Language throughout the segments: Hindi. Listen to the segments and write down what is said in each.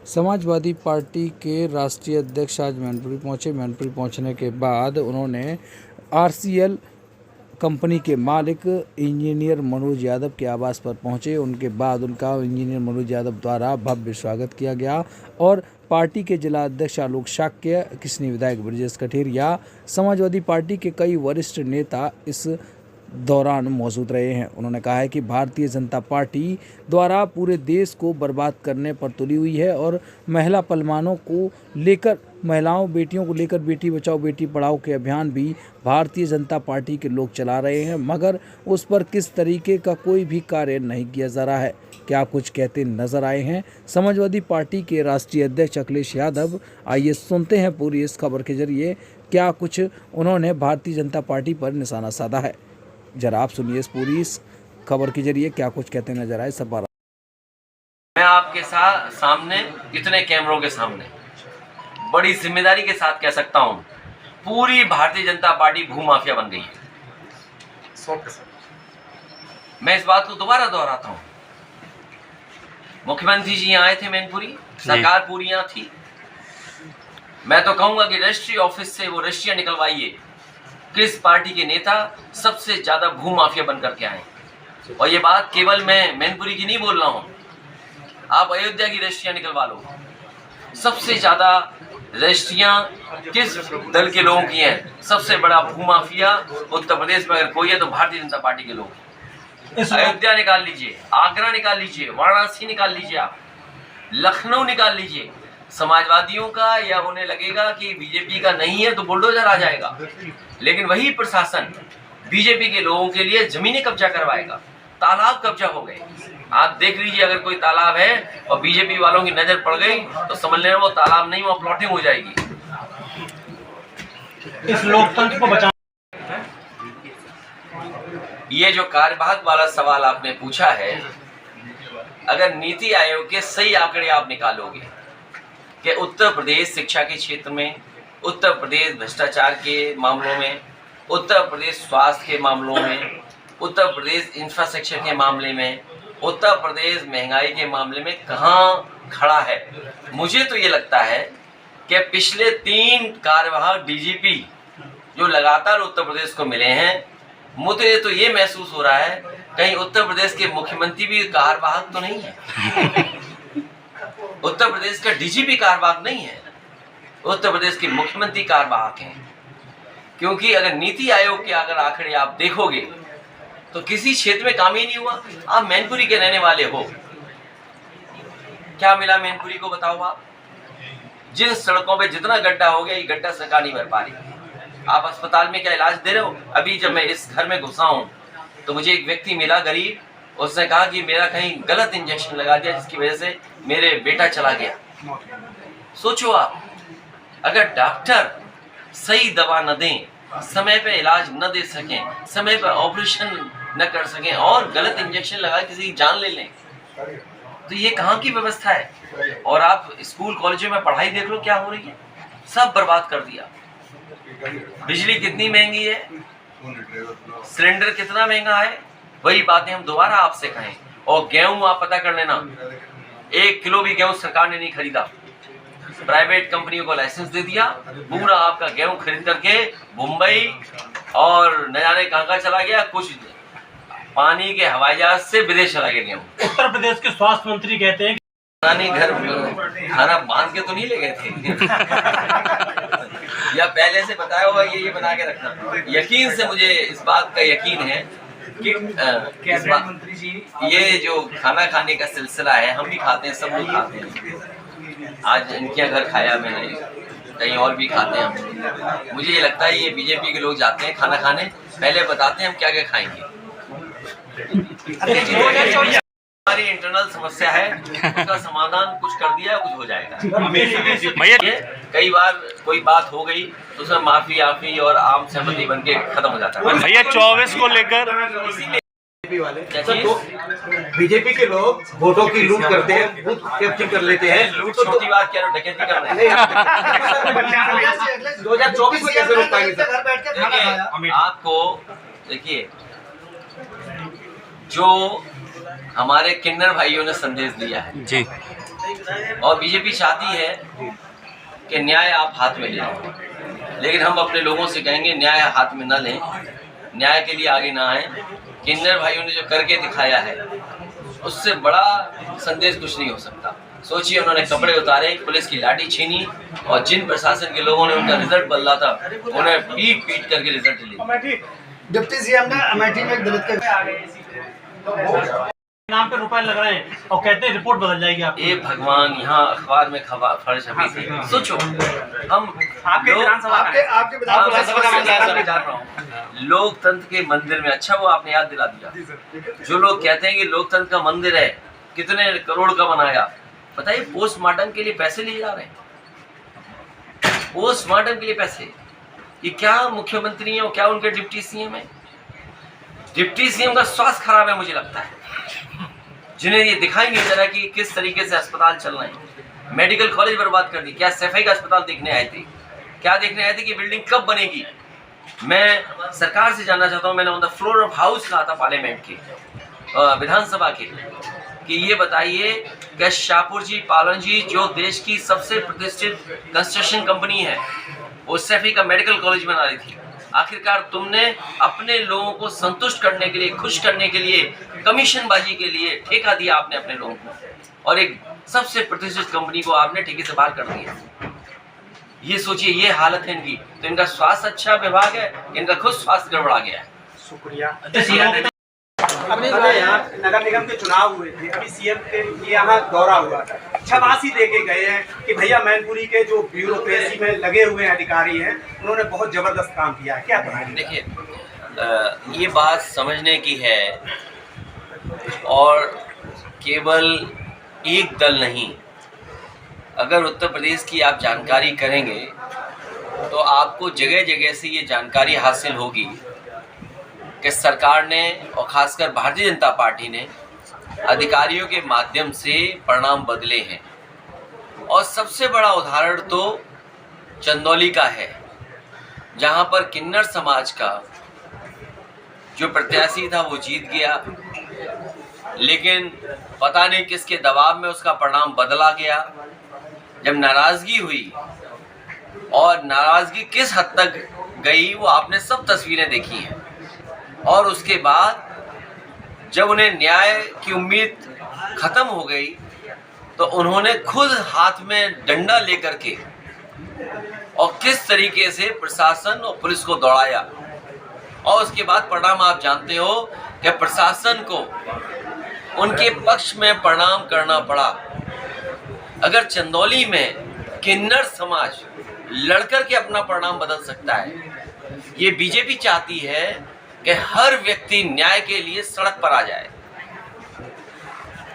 समाजवादी पार्टी के राष्ट्रीय अध्यक्ष आज मैनपुरी पहुंचे। मैनपुरी पहुंचने के बाद उन्होंने आरसीएल कंपनी के मालिक इंजीनियर मनोज यादव के आवास पर पहुंचे। उनके बाद उनका इंजीनियर मनोज यादव द्वारा भव्य स्वागत किया गया और पार्टी के जिला अध्यक्ष आलोक शाक्य, किसनी विधायक ब्रजेश कठेरिया, समाजवादी पार्टी के कई वरिष्ठ नेता इस दौरान मौजूद रहे हैं। उन्होंने कहा है कि भारतीय जनता पार्टी द्वारा पूरे देश को बर्बाद करने पर तुली हुई है और महिला पहलवानों को लेकर, महिलाओं बेटियों को लेकर बेटी बचाओ बेटी पढ़ाओ के अभियान भी भारतीय जनता पार्टी के लोग चला रहे हैं, मगर उस पर किस तरीके का कोई भी कार्य नहीं किया जा रहा है। क्या कुछ कहते नजर आए हैं समाजवादी पार्टी के राष्ट्रीय अध्यक्ष अखिलेश यादव। आइए सुनते हैं पूरी इस खबर के जरिए क्या कुछ उन्होंने भारतीय जनता पार्टी पर निशाना साधा है। जरा आप सुनिए इस पूरी इस खबर के जरिए क्या कुछ कहते नजर आए। सब मैं आपके सामने इतने कैमरों के सामने बड़ी जिम्मेदारी के साथ कह सकता हूं, पूरी भारतीय जनता पार्टी भूमाफिया बन गई है। मैं इस बात को दोबारा दोहराता हूं। मुख्यमंत्री जी यहाँ आए थे मैनपुरी, सरकार पूरी यहाँ थी। मैं तो कहूंगा कि रजिस्ट्री ऑफिस से वो रजिस्ट्रियां निकलवाइए, किस पार्टी के नेता सबसे ज्यादा भूमाफिया बन करके आए। और ये बात केवल मैं मैनपुरी की नहीं बोल रहा हूं, आप अयोध्या की रजिस्ट्रियां निकलवा लो। सबसे ज्यादा रजिस्ट्रियां किस दल के लोगों की हैं? सबसे बड़ा भूमाफिया उत्तर प्रदेश में अगर कोई है तो भारतीय जनता पार्टी के लोग। अयोध्या निकाल लीजिए, आगरा निकाल लीजिए, वाराणसी निकाल लीजिए, आप लखनऊ निकाल लीजिए। समाजवादियों का या उन्हें लगेगा कि बीजेपी का नहीं है तो बुलडोजर आ जाएगा, लेकिन वही प्रशासन बीजेपी के लोगों के लिए जमीनें कब्जा करवाएगा। तालाब कब्जा हो गए, आप देख लीजिए। अगर कोई तालाब है और बीजेपी वालों की नजर पड़ गई तो समझ लेना वो तालाब नहीं, वो प्लॉटिंग हो जाएगी। इस लोकतंत्र को बचाना। ये जो कार्यवाहक वाला सवाल आपने पूछा है, अगर नीति आयोग के सही आंकड़े आप निकालोगे कि उत्तर प्रदेश शिक्षा के क्षेत्र में, उत्तर प्रदेश भ्रष्टाचार के मामलों में, उत्तर प्रदेश स्वास्थ्य के मामलों में, उत्तर प्रदेश इंफ्रास्ट्रक्चर के मामले में, उत्तर प्रदेश महंगाई के मामले में कहाँ खड़ा है, मुझे तो ये लगता है कि पिछले 3 कार्यवाहक डीजीपी जो लगातार उत्तर प्रदेश को मिले हैं, मुझे तो ये महसूस हो रहा है कहीं उत्तर प्रदेश के मुख्यमंत्री भी कार्यवाहक तो नहीं है। उत्तर प्रदेश का डीजीपी कार्यवाहक नहीं है, उत्तर प्रदेश के मुख्यमंत्री कार्यवाहक हैं। क्योंकि अगर नीति आयोग के अगर आंकड़े आप देखोगे तो किसी क्षेत्र में काम ही नहीं हुआ। आप मैनपुरी के रहने वाले हो, क्या मिला मैनपुरी को बताओ आप? जिन सड़कों पे जितना गड्ढा हो गया, ये गड्ढा सरकार नहीं भर पा रही। आप अस्पताल में क्या इलाज दे रहे हो? अभी जब मैं इस घर में घुसा हूं तो मुझे एक व्यक्ति मिला गरीब, उसने कहा कि मेरा कहीं गलत इंजेक्शन लगा दिया जिसकी वजह से मेरे बेटा चला गया। सोचो आप, अगर डॉक्टर सही दवा न दें, समय पे इलाज न दे सकें, समय पर ऑपरेशन न कर सकें और गलत इंजेक्शन लगा किसी की जान ले लें, तो ये कहाँ की व्यवस्था है? और आप स्कूल कॉलेजों में पढ़ाई देख लो क्या हो रही है, सब बर्बाद कर दिया। बिजली कितनी महंगी है, सिलेंडर कितना महंगा है, वही बातें हम दोबारा आपसे कहें। और गेहूं आप पता कर लेना, 1 किलो भी गेहूं सरकार ने नहीं खरीदा, प्राइवेट कंपनियों को लाइसेंस दे दिया, पूरा आपका गेहूं खरीद करके मुंबई और न जाने कहां चला गया, कुछ पानी के हवाई जहाज से विदेश चला गया गेहूं। उत्तर प्रदेश के स्वास्थ्य मंत्री कहते हैं कि घर खाना बांध के तो नहीं ले गए थे या पहले से बताया हुआ ये बना के रखना। यकीन से मुझे इस बात का यकीन है कि मंत्री जी, ये जो खाना खाने का सिलसिला है, हम भी खाते हैं, सब लोग खाते हैं। आज इनके यहाँ घर खाया मैंने, कहीं और भी खाते हैं हम। मुझे ये लगता है ये बीजेपी के लोग जाते हैं खाना खाने, पहले बताते हैं हम क्या क्या खाएंगे। हमारी इंटरनल समस्या है, उसका समाधान कुछ कर दिया कुछ हो जाएगा। कई बार कोई बात हो गई तो उसमें माफी आफी और आम सहमति बन के खत्म हो जाता है। भैया 24 को लेकर बीजेपी के लोग वोटों की लूट करते हैं, बूथ कैप्चरिंग कर लेते हैं। लूट छोटी बात क्या, डकैती कर रहे हैं। 2024 में कैसे रोक पाएंगे? आपको देखिए, जो हमारे किन्नर भाइयों ने संदेश दिया है जी, और बीजेपी चाहती है कि न्याय आप हाथ में ले लो, लेकिन हम अपने लोगों से कहेंगे न्याय हाथ में न लें, न्याय के लिए आगे ना आए। किन्नर भाइयों ने जो करके दिखाया है उससे बड़ा संदेश कुछ नहीं हो सकता। सोचिए, उन्होंने कपड़े उतारे, पुलिस की लाठी छीनी और जिन प्रशासन के लोगों ने उनका रिजल्ट बदला था उन्हें पीट पीट करके रिजल्ट ले। डिप्टी सीएम ने अमेठी में एक दलित के नाम पे रुपए लग रहे हैं और कहते हैं रिपोर्ट बदल जाएगी आपकी। ए भगवान, यहाँ अखबार में खबर छपी थी। सोचो, हम आपके लोकतंत्र के मंदिर में, अच्छा वो आपने याद दिला दिया, जो लोग कहते हैं कि लोकतंत्र का मंदिर है, कितने करोड़ का बनाया, बताइए पोस्टमार्टम के लिए पैसे लिए जा रहे हैं। पोस्टमार्टम के लिए पैसे, ये क्या मुख्यमंत्री है और क्या उनके डिप्टी सीएम है? डिप्टी सीएम का स्वास्थ्य खराब है मुझे लगता है, जिन्हें ये दिखाई नहीं दे रहा कि किस तरीके से अस्पताल चल रहे हैं। मेडिकल कॉलेज बर्बाद कर दी। क्या सफाई का अस्पताल देखने आए थे? क्या देखने आए थे कि बिल्डिंग कब बनेगी? मैं सरकार से जानना चाहता हूं, मैंने on the floor of house कहा था पार्लियामेंट के, विधानसभा के, कि ये बताइए कि शाहपुर जी, पालन जी, जो देश की सबसे प्रतिष्ठित कंस्ट्रक्शन कंपनी है, वो सफाई का मेडिकल कॉलेज बना रही थी, आखिरकार तुमने अपने लोगों को संतुष्ट करने के लिए, खुश करने के लिए, कमीशनबाजी के लिए ठेका दिया आपने अपने लोगों को, और एक सबसे प्रतिष्ठित कंपनी को आपने ठेके से बाहर कर दिया। ये सोचिए, ये हालत है इनकी। तो इनका स्वास्थ्य अच्छा विभाग है, इनका खुद स्वास्थ्य गड़बड़ा गया है। शुक्रिया। अभी यहाँ नगर निगम के चुनाव हुए थे, अभी सीएम के यहाँ दौरा हुआ था, छबासी दे के गए हैं कि भैया मैनपुरी के जो ब्यूरोक्रेसी में लगे हुए अधिकारी हैं उन्होंने बहुत जबरदस्त काम किया है, क्या कहेंगे? देखिए, ये बात समझने की है, और केवल एक दल नहीं, अगर उत्तर प्रदेश की आप जानकारी करेंगे तो आपको जगह जगह से ये जानकारी हासिल होगी कि सरकार ने और खासकर भारतीय जनता पार्टी ने अधिकारियों के माध्यम से परिणाम बदले हैं। और सबसे बड़ा उदाहरण तो चंदौली का है, जहां पर किन्नर समाज का जो प्रत्याशी था वो जीत गया, लेकिन पता नहीं किसके दबाव में उसका परिणाम बदला गया। जब नाराज़गी हुई, और नाराज़गी किस हद तक गई वो आपने सब तस्वीरें देखी हैं, और उसके बाद जब उन्हें न्याय की उम्मीद ख़त्म हो गई तो उन्होंने खुद हाथ में डंडा लेकर के और किस तरीके से प्रशासन और पुलिस को दौड़ाया, और उसके बाद परिणाम आप जानते हो कि प्रशासन को उनके पक्ष में परिणाम करना पड़ा। अगर चंदौली में किन्नर समाज लड़कर के अपना परिणाम बदल सकता है, ये बीजेपी चाहती है कि हर व्यक्ति न्याय के लिए सड़क पर आ जाए,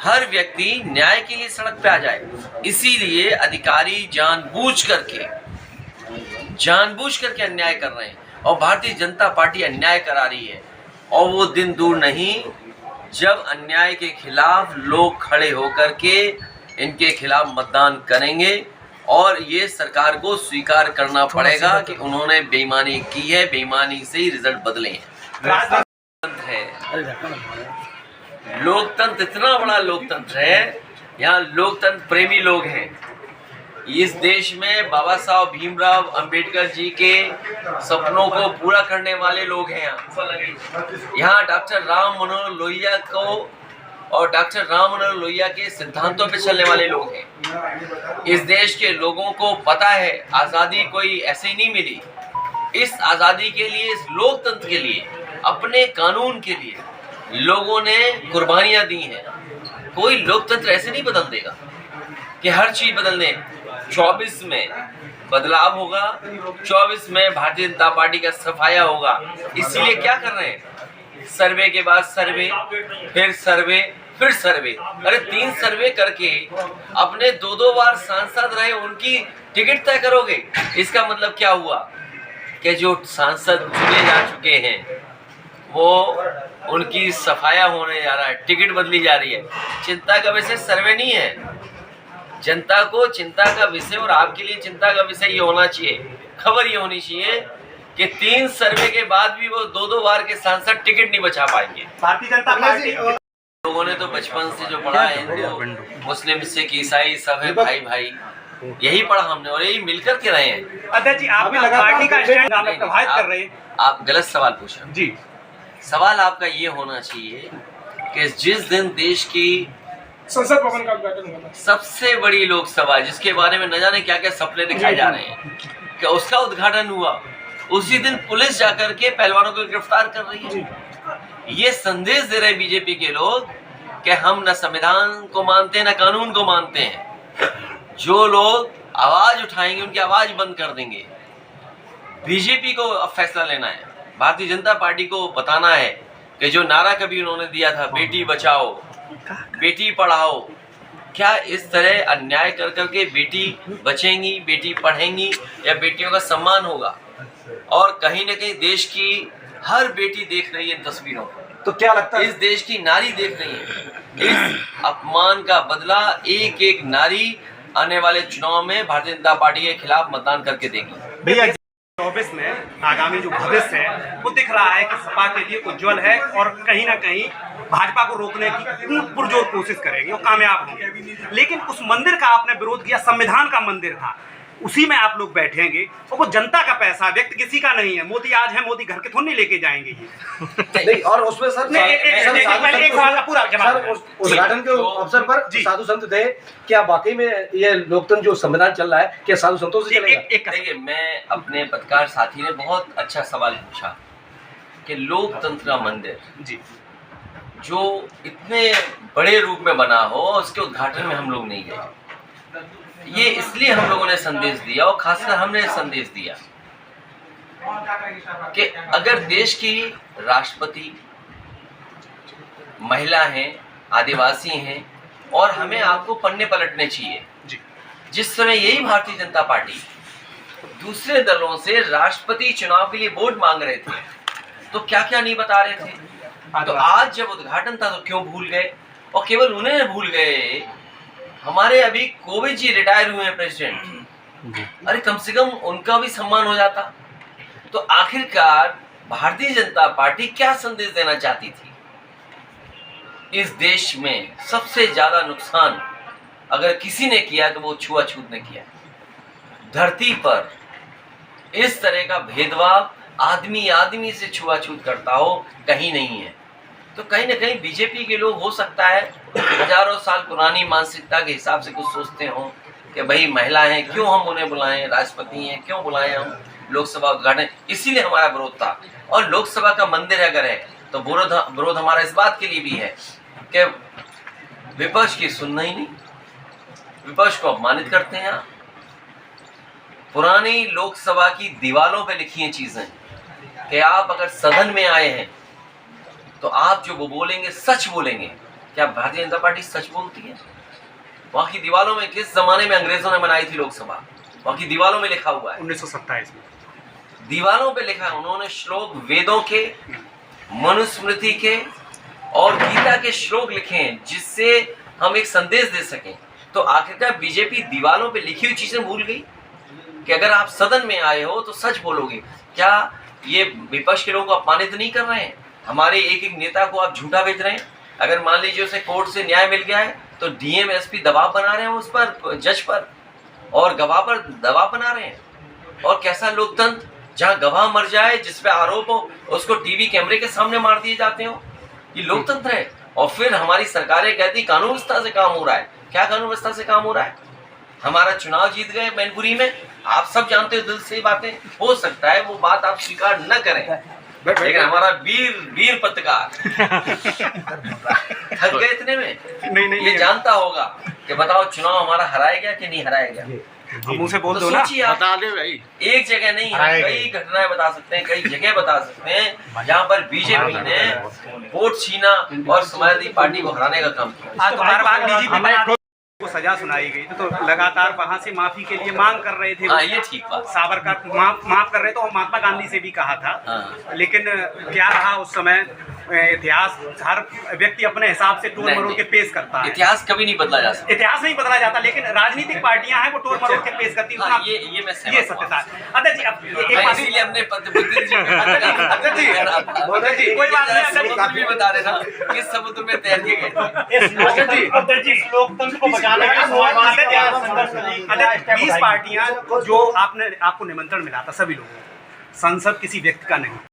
हर व्यक्ति न्याय के लिए सड़क पे आ जाए। इसीलिए अधिकारी जानबूझ करके अन्याय कर रहे हैं, और भारतीय जनता पार्टी अन्याय करा रही है। और वो दिन दूर नहीं जब अन्याय के खिलाफ लोग खड़े होकर के इनके खिलाफ मतदान करेंगे, और ये सरकार को स्वीकार करना पड़ेगा कि उन्होंने बेईमानी की है, बेईमानी से ही रिजल्ट बदले हैं। लोकतंत्र इतना बड़ा लोकतंत्र है, यहाँ लोकतंत्र प्रेमी लोग हैं। इस देश में बाबा साहब भीमराव अंबेडकर जी के सपनों को पूरा करने वाले लोग हैं। यहाँ डॉक्टर राम मनोहर लोहिया को और डॉक्टर राम मनोहर लोहिया के सिद्धांतों पे चलने वाले लोग हैं। इस देश के लोगों को पता है आज़ादी कोई ऐसे ही नहीं मिली। इस आज़ादी के लिए, इस लोकतंत्र के लिए, अपने कानून के लिए लोगों ने कुर्बानियां दी हैं। कोई लोकतंत्र ऐसे नहीं बदल देगा कि हर चीज बदल दें। 24 में बदलाव होगा, 24 में भारतीय जनता पार्टी का सफाया होगा। इसीलिए क्या कर रहे हैं, सर्वे के बाद सर्वे, फिर सर्वे, फिर सर्वे। अरे 3 सर्वे करके अपने 2-2 बार सांसद रहे उनकी टिकट तय करोगे। इसका मतलब क्या हुआ कि जो सांसद चुने जा चुके हैं वो उनकी सफाया होने जा रहा है, टिकट बदली जा रही है। चिंता का विषय सर्वे नहीं है। जनता को चिंता का विषय और आपके लिए चिंता का विषय ये होना चाहिए, खबर ये होनी चाहिए कि 3 सर्वे के बाद भी वो 2-2 बार के सांसद टिकट नहीं बचा पाएंगे। भारतीय जनता पार्टी लोगों ने तो बचपन से जो पढ़ा है, हिंदू मुस्लिम सिख ईसाई सब है भाई भाई, यही पढ़ा हमने और यही मिलकर के रहे हैं। अध्यक्ष जी, आप पार्टी का स्टैंड आप प्रभावित कर रहे हैं। आप गलत सवाल पूछे जी। सवाल आपका ये होना चाहिए कि जिस दिन देश की संसद भवन का उद्घाटन हुआ था, सबसे बड़ी लोकसभा जिसके बारे में न जाने क्या क्या सपने दिखाए जा रहे हैं कि उसका उद्घाटन हुआ, उसी दिन पुलिस जाकर के पहलवानों को गिरफ्तार कर रही है। ये संदेश दे रहे बीजेपी के लोग कि हम न संविधान को मानते हैं न कानून को मानते हैं। जो लोग आवाज उठाएंगे उनकी आवाज बंद कर देंगे। बीजेपी को अब फैसला लेना है, भारतीय जनता पार्टी को बताना है कि जो नारा कभी उन्होंने दिया था, बेटी बचाओ बेटी पढ़ाओ, क्या इस तरह अन्याय कर करके बेटी बचेंगी, बेटी पढ़ेंगी या बेटियों का सम्मान होगा? और कहीं ना कहीं देश की हर बेटी देख रही है इन तस्वीरों को, तो क्या लगता है इस देश की नारी देख रही है। इस अपमान का बदला एक एक नारी आने वाले चुनाव में भारतीय जनता पार्टी के खिलाफ मतदान करके देगी। भैया 24 में आगामी जो भविष्य है वो दिख रहा है कि सपा के लिए उज्जवल है और कहीं ना कहीं भाजपा को रोकने की पुरजोर कोशिश करेगी, वो कामयाब होंगे। लेकिन उस मंदिर का आपने विरोध किया, संविधान का मंदिर था, उसी में आप लोग बैठेंगे और वो जनता का पैसा, व्यक्ति किसी का नहीं है। मोदी आज है, मोदी घर के थोड़ी नहीं लेके जाएंगे ये। नहीं, और उसमें सर एक सवाल का पूरा जवाब सर, उद्घाटन के अवसर पर साधु संत थे, क्या वाकई में ये लोकतंत्र जो संविधान चल रहा है क्या साधु संतों से चलेगा? देखिए, मैं अपने पत्रकार साथी ने बहुत अच्छा सवाल पूछा कि लोकतंत्र का मंदिर जी जो इतने बड़े रूप में बना हो उसके उद्घाटन में हम लोग नहीं गए। ये इसलिए हम लोगों ने संदेश दिया और खासकर हमने संदेश दिया कि अगर देश की राष्ट्रपति महिला हैं, आदिवासी हैं और हमें आपको पन्ने पलटने चाहिए। जिस समय यही भारतीय जनता पार्टी दूसरे दलों से राष्ट्रपति चुनाव के लिए वोट मांग रहे थे तो क्या क्या नहीं बता रहे थे, तो आज जब उद्घाटन था तो क्यों भूल गए? और केवल उन्हें भूल गए, हमारे अभी कोविंद जी रिटायर हुए हैं प्रेसिडेंट, अरे कम से कम उनका भी सम्मान हो जाता। तो आखिरकार भारतीय जनता पार्टी क्या संदेश देना चाहती थी? इस देश में सबसे ज्यादा नुकसान अगर किसी ने किया तो वो छुआछूत ने किया। धरती पर इस तरह का भेदभाव आदमी आदमी से छुआछूत करता हो कहीं नहीं है। तो कहीं ना कहीं बीजेपी के लोग हो सकता है हजारों साल पुरानी मानसिकता के हिसाब से कुछ सोचते हो कि भाई महिला हैं क्यों हम उन्हें बुलाएं, राष्ट्रपति हैं क्यों बुलाएं हम लोकसभा उद्घाटन, इसीलिए हमारा विरोध था। और लोकसभा का मंदिर अगर है तो विरोध हमारा इस बात के लिए भी है कि विपक्ष की सुनना ही नहीं, विपक्ष को अपमानित करते हैं आप। पुरानी लोकसभा की दीवारों पे लिखी हैं चीजें कि आप अगर सदन में आए हैं तो आप जो वो बोलेंगे सच बोलेंगे। क्या भारतीय जनता पार्टी सच बोलती है? वहां की दीवारों में किस जमाने में अंग्रेजों ने बनाई थी लोकसभा, वहां की दीवारों में लिखा हुआ है, 1927 में दीवारों पे लिखा है। उन्होंने श्लोक वेदों के, मनुस्मृति के और गीता के श्लोक लिखे हैं जिससे हम एक संदेश दे सकें। तो आखिरकार बीजेपी दीवारों पे लिखी हुई चीजें भूल गई कि अगर आप सदन में आए हो तो सच बोलोगे। क्या ये विपक्ष के लोगों को अपमानित नहीं कर रहे हैं? हमारे एक एक नेता को आप झूठा भेज रहे हैं। अगर मान लीजिए उसे कोर्ट से न्याय मिल गया है तो डीएम एसपी दबाव बना रहे हैं उस पर, जज पर और गवाह पर दबाव बना रहे हैं। और कैसा लोकतंत्र जहां गवाह मर जाए जिस पे आरोप हो उसको टीवी कैमरे के सामने मार दिए जाते हो, ये लोकतंत्र है। और फिर हमारी सरकारें कहती कानून व्यवस्था से काम हो रहा है। क्या कानून व्यवस्था से काम हो रहा है? हमारा चुनाव जीत गए मैनपुरी में, आप सब जानते हो दिल से बातें। हो सकता है वो बात आप स्वीकार न करें, लेकिन हमारा वीर पत्रकार थक गए इतने में नहीं, ये जानता होगा कि बताओ चुनाव हमारा हराएगा कि नहीं हराएगा। मुंह से बोल तो दो ना, सोचिए आप, बता दे भाई। एक जगह नहीं, हम कई घटनाएं बता सकते हैं, कई जगह बता सकते हैं जहां पर बीजेपी ने वोट छीना और समाजवादी पार्टी को हराने का काम किया। आज तो हर बार बीजेपी को सजा सुनाई गई तो लगातार वहां से माफी के लिए मांग कर रहे थे। हाँ, ये ठीक बात। सावरकर माफ कर रहे तो महात्मा गांधी से भी कहा था। हाँ। लेकिन क्या रहा उस समय, इतिहास हर व्यक्ति अपने हिसाब से टोल मरोड़ के पेश करता है। इतिहास कभी नहीं बदला जा सकता। इतिहास नहीं बदला जाता, लेकिन राजनीतिक पार्टियां हैं वो टोल मरोड़ के पेश करती हैं। हाँ, ये मैं सहमत ये सत्यता है। अध्यक्ष जी, अब एक बात इसीलिए हमने बुद्धिजीवी जी अध्यक्ष जी, कोई बात नहीं, अध्यक्ष जी। समुद्र भी बता रहे ना किस समुद्र में तैर के गए। इस लोकतंत्र को बचाने का अध्यक्ष 20 पार्टियां जो आपको निमंत्रण मिला था सभी लोगों को, संसद किसी व्यक्ति का नहीं।